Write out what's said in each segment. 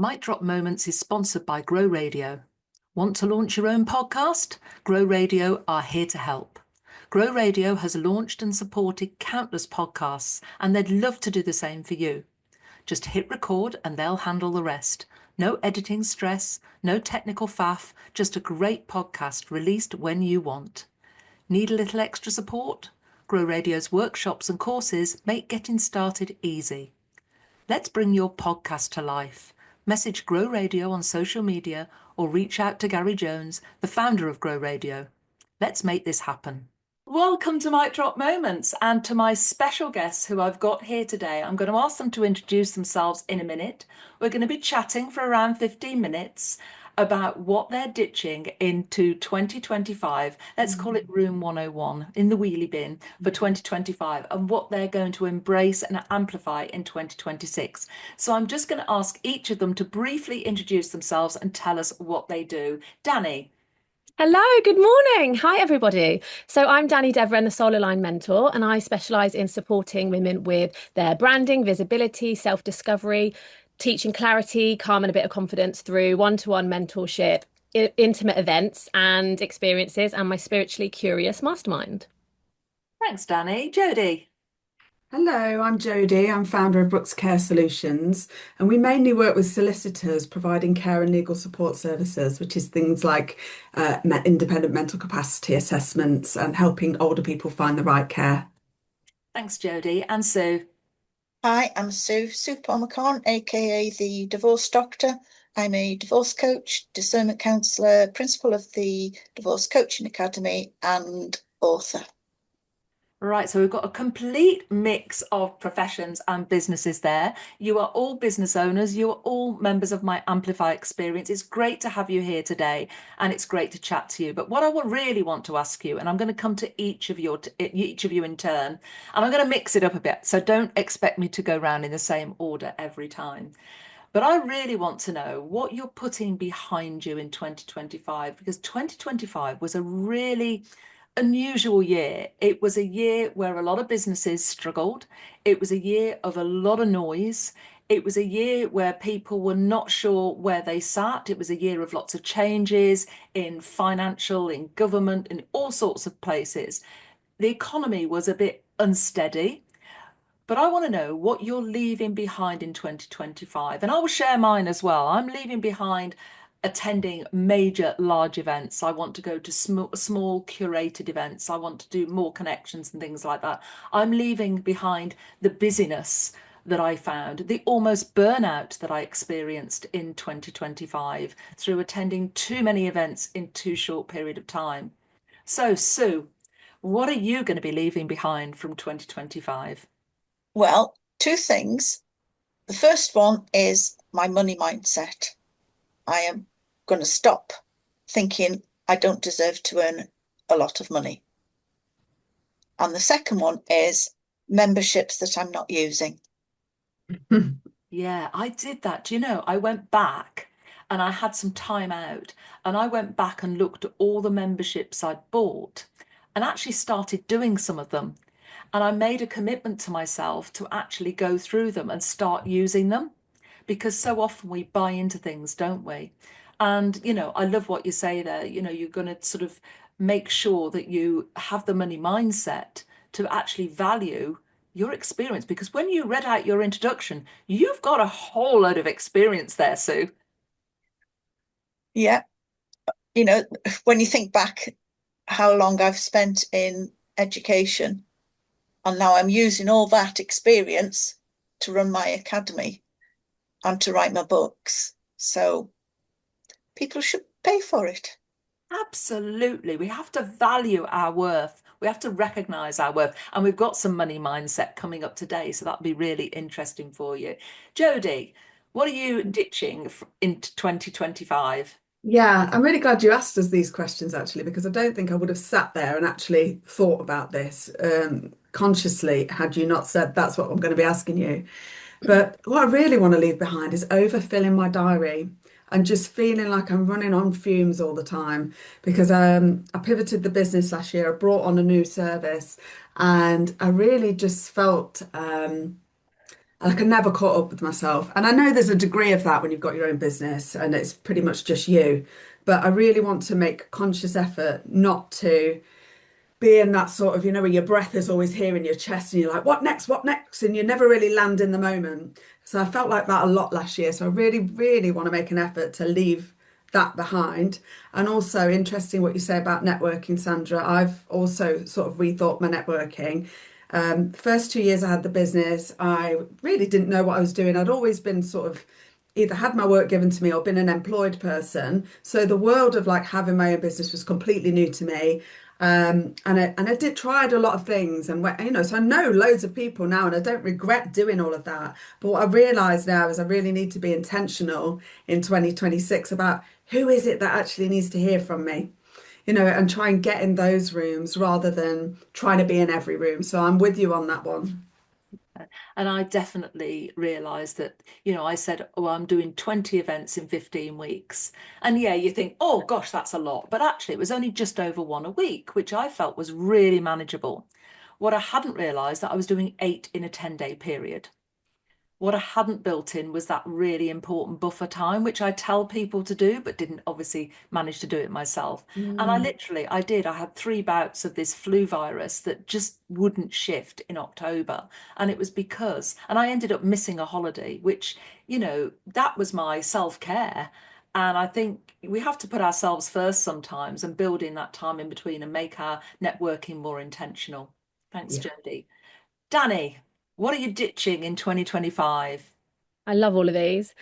Mic Drop Moments is sponsored by Grow Radio. Want to launch your own podcast? Grow Radio are here to help. Grow Radio has launched and supported countless podcasts, and they'd love to do the same for you. Just hit record and they'll handle the rest. No editing stress, no technical faff, just a great podcast released when you want. Need a little extra support? Grow Radio's workshops and courses make getting started easy. Let's bring your podcast to life. Message Grow Radio on social media or reach out to Gary Jones, the founder of Grow Radio. Let's make this happen. Welcome to Mic Drop Moments and to my special guests who I've got here today. I'm going to ask them to introduce themselves in a minute. We're going to be chatting for around 15 minutes about what they're ditching into 2025. Let's call it Room 101 in the wheelie bin for 2025, and what they're going to embrace and amplify in 2026. So I'm just going to ask each of them to briefly introduce themselves and tell us what they do. Dani. Hello, good morning. Hi, everybody. So I'm Dani Devren, the Solar Line Mentor, and I specialise in supporting women with their branding, visibility, self-discovery, teaching clarity, calm, and a bit of confidence through one-to-one mentorship, intimate events and experiences, and my spiritually curious mastermind. Thanks, Dani. Jodie. Hello, I'm Jodie. I'm founder of Brookes Care Solutions, and we mainly work with solicitors providing care and legal support services, which is things like independent mental capacity assessments and helping older people find the right care. Thanks, Jodie. And Sue. Hi, I'm Sue Palmer-Conn, aka the Divorce Doctor. I'm a divorce coach, discernment counsellor, principal of the Divorce Coaching Academy, and author. Right, so we've got a complete mix of professions and businesses there. You are all business owners. You are all members of my Amplify Experience. It's great to have you here today, and it's great to chat to you. But what I would really want to ask you, and I'm going to come to each of you in turn, and I'm going to mix it up a bit. So don't expect me to go round in the same order every time. But I really want to know what you're putting behind you in 2025, because 2025 was a really unusual year. It was a year where a lot of businesses struggled. It was a year of a lot of noise. It was a year where people were not sure where they sat. It was a year of lots of changes in financial, in government, in all sorts of places. The economy was a bit unsteady. But I want to know what you're leaving behind in 2025. And I will share mine as well. I'm leaving behind attending major large events. I want to go to small curated events. I want to do more connections and things like that. I'm leaving behind the busyness that I found, the almost burnout that I experienced in 2025 through attending too many events in too short period of time. So, Sue, what are you going to be leaving behind from 2025? Well, two things. The first one is my money mindset. I am going to stop thinking I don't deserve to earn a lot of money. And the second one is memberships that I'm not using. Yeah, I did that. Do you know, I went back and I had some time out, and I went back and looked at all the memberships I'd bought and actually started doing some of them. And I made a commitment to myself to actually go through them and start using them, because so often we buy into things, don't we? And, I love what you say there. You're going to sort of make sure that you have the money mindset to actually value your experience. Because when you read out your introduction, you've got a whole load of experience there, Sue. Yeah. When you think back how long I've spent in education, and now I'm using all that experience to run my academy and to write my books. So people should pay for it. Absolutely. We have to value our worth. We have to recognize our worth. And we've got some money mindset coming up today. So that'll be really interesting for you. Jodie, what are you ditching into 2025? Yeah, I'm really glad you asked us these questions actually, because I don't think I would have sat there and actually thought about this consciously had you not said that's what I'm going to be asking you. But what I really want to leave behind is overfilling my diary and just feeling like I'm running on fumes all the time, because I pivoted the business last year. I brought on a new service, and I really just felt Like I never caught up with myself. And I know there's a degree of that when you've got your own business and it's pretty much just you. But I really want to make a conscious effort not to be in that sort of, where your breath is always here in your chest and you're like, what next? What next? And you never really land in the moment. So I felt like that a lot last year. So I really, really want to make an effort to leave that behind. And also interesting what you say about networking, Sandra. I've also sort of rethought my networking. First 2 years I had the business, I really didn't know what I was doing. I'd always been sort of either had my work given to me or been an employed person. So the world of like having my own business was completely new to me. And I did tried a lot of things and so I know loads of people now and I don't regret doing all of that. But what I realize now is I really need to be intentional in 2026 about who is it that actually needs to hear from me, and try and get in those rooms rather than trying to be in every room. So I'm with you on that one. And I definitely realised that, I said, oh, I'm doing 20 events in 15 weeks. And yeah, you think, oh gosh, that's a lot. But actually, it was only just over one a week, which I felt was really manageable. What I hadn't realised that I was doing 8 in a 10-day period. What I hadn't built in was that really important buffer time, which I tell people to do, but didn't obviously manage to do it myself. And Mm. I did. I had 3 bouts of this flu virus that just wouldn't shift in October. And it was and I ended up missing a holiday, which, that was my self-care. And I think we have to put ourselves first sometimes and build in that time in between and make our networking more intentional. Thanks, Yeah. Jodie. Dani, what are you ditching in 2025? I love all of these.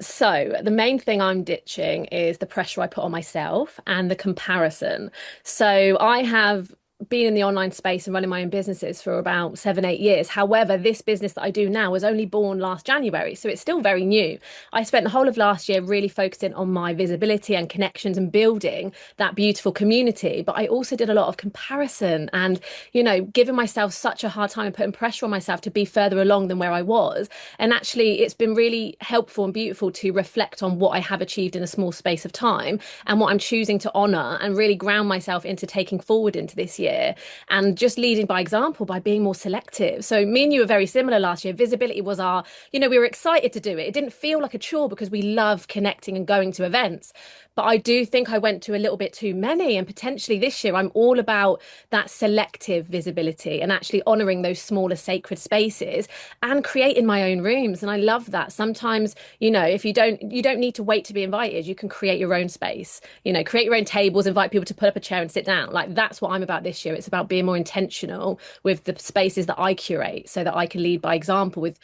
So the main thing I'm ditching is the pressure I put on myself and the comparison. So I have been in the online space and running my own businesses for about 7, 8 years. However, this business that I do now was only born last January, so it's still very new. I spent the whole of last year really focusing on my visibility and connections and building that beautiful community. But I also did a lot of comparison and, giving myself such a hard time and putting pressure on myself to be further along than where I was. And actually, it's been really helpful and beautiful to reflect on what I have achieved in a small space of time and what I'm choosing to honour and really ground myself into taking forward into this year and just leading by example by being more selective. So, me and you were very similar last year. Visibility was we were excited to do it. It didn't feel like a chore because we love connecting and going to events. But I do think I went to a little bit too many. And potentially this year, I'm all about that selective visibility and actually honouring those smaller sacred spaces and creating my own rooms. And I love that. Sometimes, if you don't need to wait to be invited, you can create your own space, create your own tables, invite people to put up a chair and sit down. Like that's what I'm about this year. It's about being more intentional with the spaces that I curate so that I can lead by example with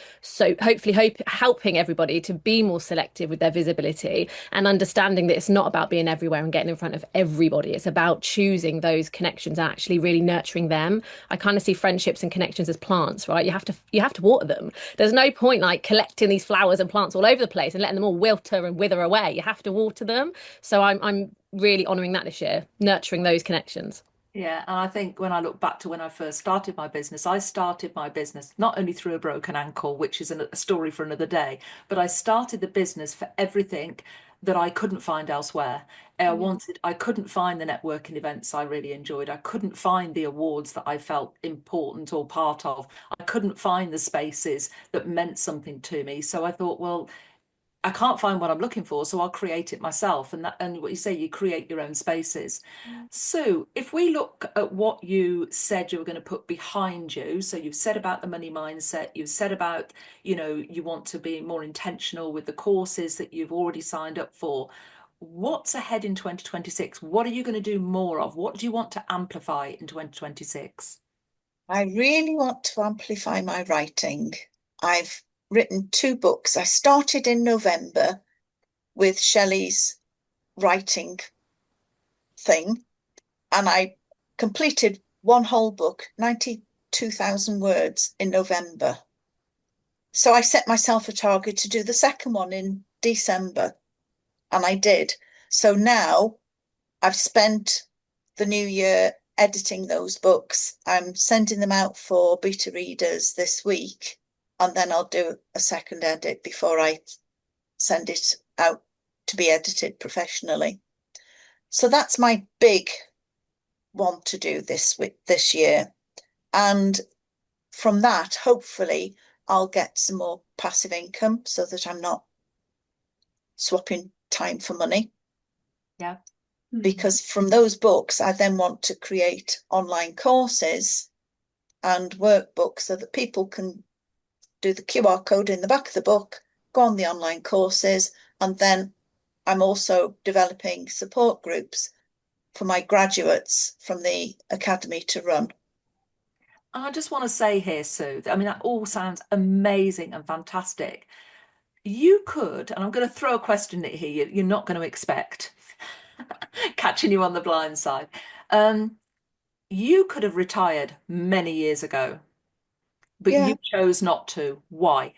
hopefully helping everybody to be more selective with their visibility and understanding that it's not about being everywhere and getting in front of everybody. It's about choosing those connections and actually really nurturing them. I kind of see friendships and connections as plants, right? You have to water them. There's no point like collecting these flowers and plants all over the place and letting them all wilter and wither away. You have to water them. So I'm really honouring that this year, nurturing those connections. Yeah, and I think when I look back to when I first started I started my business not only through a broken ankle, which is a story for another day, but I started the business for everything that I couldn't find elsewhere. I couldn't find the networking events I really enjoyed. I couldn't find the awards that I felt important or part of. I couldn't find the spaces that meant something to me. So I thought, well, I can't find what I'm looking for, so I'll create it myself. And what you say, you create your own spaces. So if we look at what you said you were going to put behind you, so you've said about the money mindset, you've said about, you want to be more intentional with the courses that you've already signed up for. What's ahead in 2026? What are you going to do more of? What do you want to amplify in 2026? I really want to amplify my writing. I've written 2 books. I started in November with Shelley's writing thing, and I completed one whole book, 92,000 words in November. So I set myself a target to do the second one in December, and I did. So now I've spent the new year editing those books. I'm sending them out for beta readers this week, and then I'll do a second edit before I send it out to be edited professionally. So that's my big one to do this year. And from that, hopefully, I'll get some more passive income so that I'm not swapping time for money. Yeah. Because from those books, I then want to create online courses and workbooks so that people can do the QR code in the back of the book, go on the online courses, and then I'm also developing support groups for my graduates from the academy to run. And I just want to say here, Sue, I mean, that all sounds amazing and fantastic. You could, and I'm going to throw a question at here you're not going to expect, catching you on the blind side. You could have retired many years ago, but Yeah. you chose not to. Why?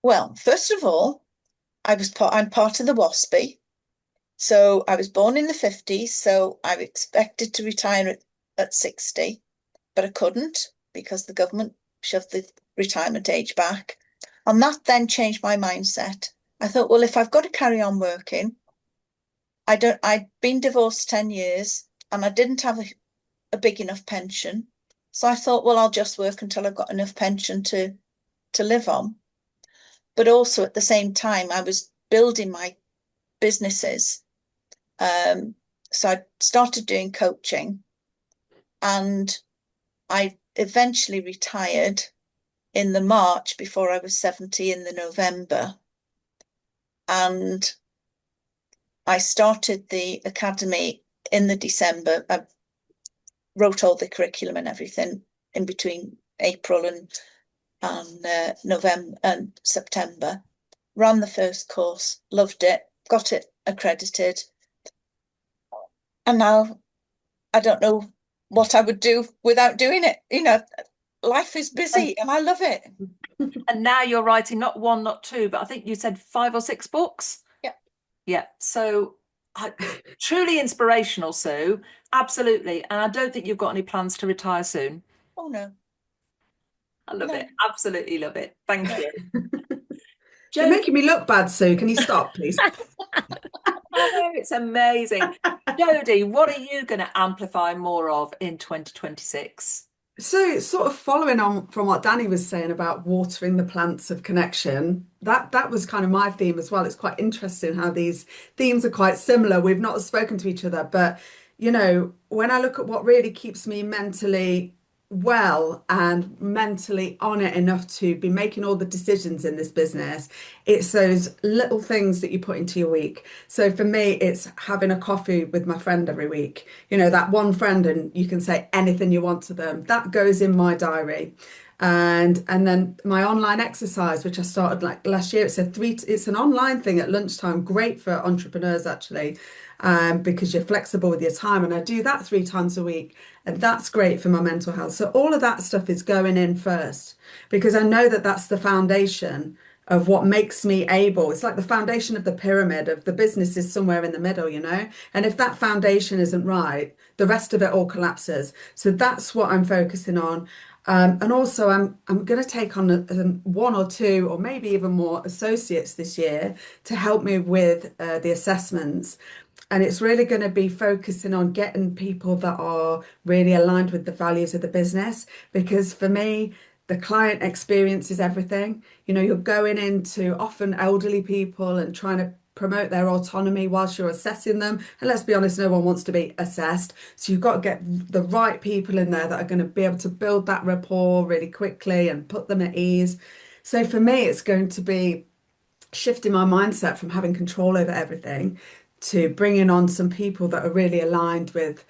Well, first of all, I'm part of the WASPy. So I was born in the 50s, so I expected to retire at 60, but I couldn't because the government shoved the retirement age back. And that then changed my mindset. I thought, well, if I've got to carry on working, I'd been divorced 10 years and I didn't have a big enough pension. So I thought, well, I'll just work until I've got enough pension to live on. But also at the same time, I was building my businesses. So I started doing coaching and I eventually retired in the March before I was 70 in the November. And I started the academy in the December. I wrote all the curriculum and everything in between April and November and September. Ran the first course, loved it, got it accredited. And now I don't know what I would do without doing it. You know, life is busy and I love it. And now you're writing not one, not two, but I think you said 5 or 6 books. Yeah. Yeah. So truly inspirational, Sue. Absolutely. And I don't think you've got any plans to retire soon. Oh, no. I love No. it. Absolutely love it. Thank you. You're making me look bad, Sue. Can you stop, please? I know, it's amazing. Jodie, what are you going to amplify more of in 2026? So, sort of following on from what Dani was saying about watering the plants of connection, that was kind of my theme as well. It's quite interesting how these themes are quite similar. We've not spoken to each other, but when I look at what really keeps me mentally well and mentally on it enough to be making all the decisions in this business, it's those little things that you put into your week. So for me, it's having a coffee with my friend every week. That one friend, and you can say anything you want to them. That goes in my diary. And then my online exercise, which I started like last year, it's an online thing at lunchtime, great for entrepreneurs actually, because you're flexible with your time. And I do that 3 times a week, and that's great for my mental health. So all of that stuff is going in first because I know that that's the foundation of what makes me able. It's like the foundation of the pyramid of the business is somewhere in the middle, And if that foundation isn't right, the rest of it all collapses. So that's what I'm focusing on. And also, I'm going to take on 1 or 2 or maybe even more associates this year to help me with the assessments. And it's really going to be focusing on getting people that are really aligned with the values of the business. Because for me, the client experience is everything. You're going into often elderly people and trying to promote their autonomy whilst you're assessing them. And let's be honest, no one wants to be assessed. So you've got to get the right people in there that are going to be able to build that rapport really quickly and put them at ease. So for me, it's going to be shifting my mindset from having control over everything to bringing on some people that are really aligned with,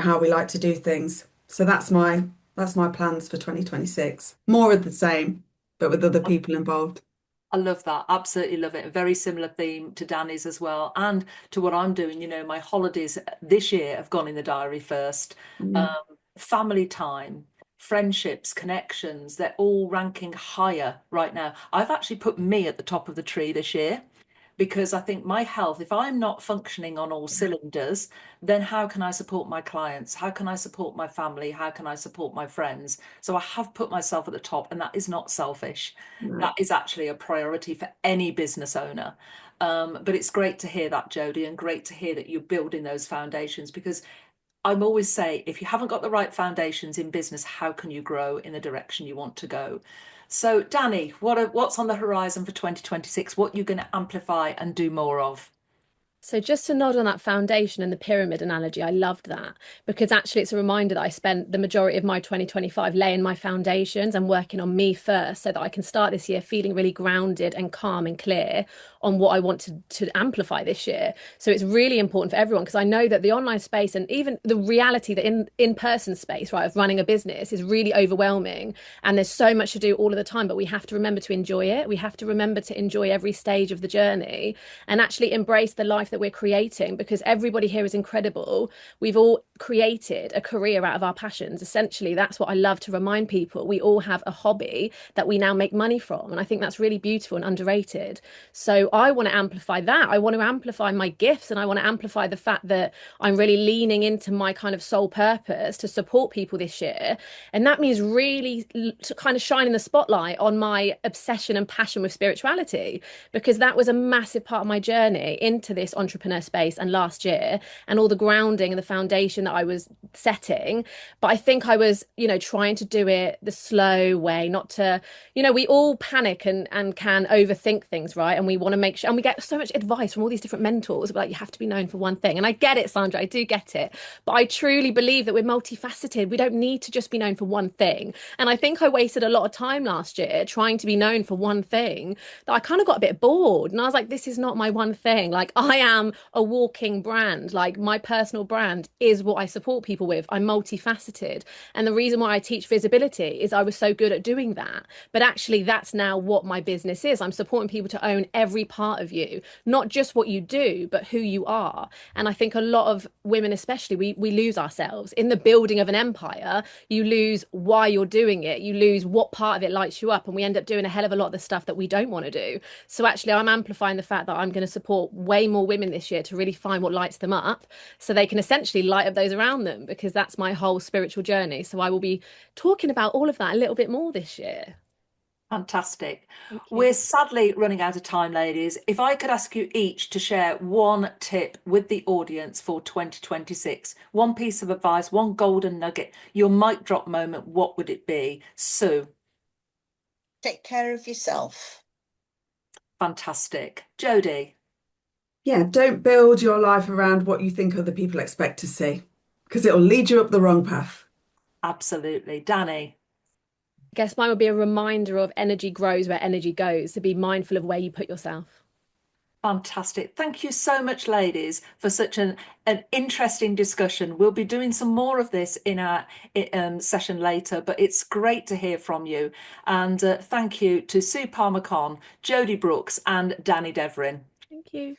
how we like to do things. So that's my plans for 2026. More of the same, but with other people involved. I love that. Absolutely love it. A very similar theme to Dani's as well, and to what I'm doing. My holidays this year have gone in the diary first. Family time, friendships, connections, they're all ranking higher right now. I've actually put me at the top of the tree this year because I think my health, if I'm not functioning on all cylinders, then how can I support my clients? How can I support my family? How can I support my friends? So I have put myself at the top, and that is not selfish. That is actually a priority for any business owner. But it's great to hear that, Jodie, and great to hear that you're building those foundations because I'm always say, if you haven't got the right foundations in business, how can you grow in the direction you want to go? So, Dani, what's on the horizon for 2026? What you're going to amplify and do more of? So just to nod on that foundation and the pyramid analogy, I loved that because actually it's a reminder that I spent the majority of my 2025 laying my foundations and working on me first so that I can start this year feeling really grounded and calm and clear on what I want to amplify this year. So it's really important for everyone because I know that the online space and even the reality that in-person space, right, of running a business is really overwhelming and there's so much to do all of the time, but we have to remember to enjoy it. We have to remember to enjoy every stage of the journey and actually embrace the life that we're creating because everybody here is incredible. We've all created a career out of our passions. Essentially, that's what I love to remind people. We all have a hobby that we now make money from. And I think that's really beautiful and underrated. So I want to amplify that. I want to amplify my gifts and I want to amplify the fact that I'm really leaning into my kind of sole purpose to support people this year. And that means really to kind of shining the spotlight on my obsession and passion with spirituality, because that was a massive part of my journey into this entrepreneur space and last year and all the grounding and the foundation that I was setting. But I think I was, trying to do it the slow way, not to, we all panic and can overthink things, right? And we want to make sure, and we get so much advice from all these different mentors, like you have to be known for one thing. And I get it, Sandra, I do get it. But I truly believe that we're multifaceted. We don't need to just be known for one thing. And I think I wasted a lot of time last year trying to be known for one thing that I kind of got a bit bored. And I was like, this is not my one thing. Like, I am a walking brand. Like, my personal brand is what I support people with. I'm multifaceted. And the reason why I teach visibility is I was so good at doing that. But actually, that's now what my business is. I'm supporting people to own every part of you, not just what you do, but who you are. And I think a lot of women, especially, we lose ourselves in the building of an empire. You lose why you're doing it. You lose what part of it lights you up. And we end up doing a hell of a lot of the stuff that we don't want to do. So actually, I'm amplifying the fact that I'm going to support way more women this year to really find what lights them up so they can essentially light up those around them, because that's my whole spiritual journey. So I will be talking about all of that a little bit more this year. Fantastic. Thank you. We're sadly running out of time, ladies. If I could ask you each to share one tip with the audience for 2026, one piece of advice, one golden nugget, your mic drop moment, what would it be? Sue. Take care of yourself. Fantastic. Jodie. Yeah, don't build your life around what you think other people expect to see, because it'll lead you up the wrong path. Absolutely. Dani. I guess mine would be a reminder of energy grows where energy goes, to be mindful of where you put yourself. Fantastic. Thank you so much, ladies, for such an interesting discussion. We'll be doing some more of this in our session later, but it's great to hear from you. And thank you to Sue Palmer-Conn, Jodie Brookes, and Dani Devren. Thank you.